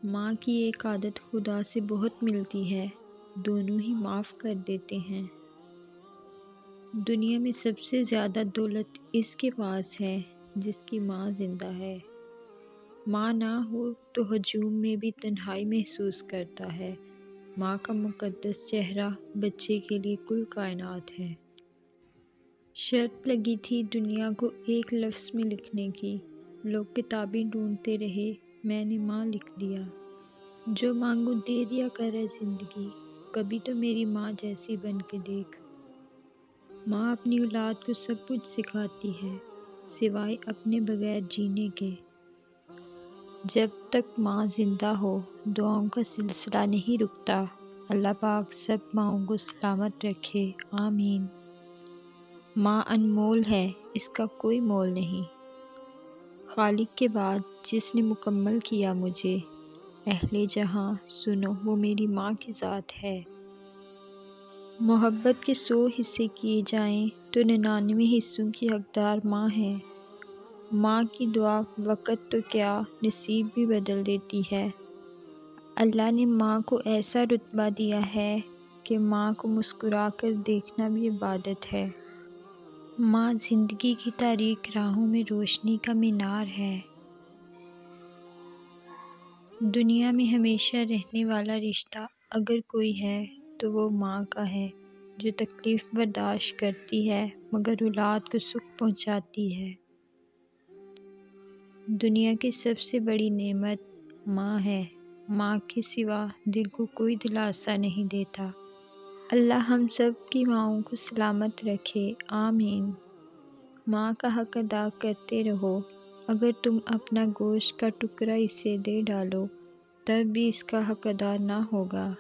ماں کی ایک عادت خدا سے بہت ملتی ہے، دونوں ہی معاف کر دیتے ہیں۔ دنیا میں سب سے زیادہ دولت اس کے پاس ہے جس کی ماں زندہ ہے۔ ماں نہ ہو تو ہجوم میں بھی تنہائی محسوس کرتا ہے۔ ماں کا مقدس چہرہ بچے کے لیے کل کائنات ہے۔ شرط لگی تھی دنیا کو ایک لفظ میں لکھنے کی، لوگ کتابیں ڈھونڈتے رہے، میں نے ماں لکھ دیا۔ جو مانگو دے دیا کرے زندگی، کبھی تو میری ماں جیسی بن کے دیکھ۔ ماں اپنی اولاد کو سب کچھ سکھاتی ہے سوائے اپنے بغیر جینے کے۔ جب تک ماں زندہ ہو دعاؤں کا سلسلہ نہیں رکتا۔ اللہ پاک سب ماؤں کو سلامت رکھے، آمین۔ ماں انمول ہے، اس کا کوئی مول نہیں۔ خالق کے بعد جس نے مکمل کیا مجھے، اہل جہاں سنو وہ میری ماں کی ذات ہے۔ محبت کے 100 حصے کیے جائیں تو 99 حصوں کی حقدار ماں ہے۔ ماں کی دعا وقت تو کیا نصیب بھی بدل دیتی ہے۔ اللہ نے ماں کو ایسا رتبہ دیا ہے کہ ماں کو مسکرا کر دیکھنا بھی عبادت ہے۔ ماں زندگی کی تاریک راہوں میں روشنی کا مینار ہے۔ دنیا میں ہمیشہ رہنے والا رشتہ اگر کوئی ہے تو وہ ماں کا ہے، جو تکلیف برداشت کرتی ہے مگر اولاد کو سکھ پہنچاتی ہے۔ دنیا کی سب سے بڑی نعمت ماں ہے۔ ماں کے سوا دل کو کوئی دلاسا نہیں دیتا۔ اللہ ہم سب کی ماؤں کو سلامت رکھے، آمین۔ ماں کا حق ادا کرتے رہو، اگر تم اپنا گوشت کا ٹکڑا اسے دے ڈالو تب بھی اس کا حق ادا نہ ہوگا۔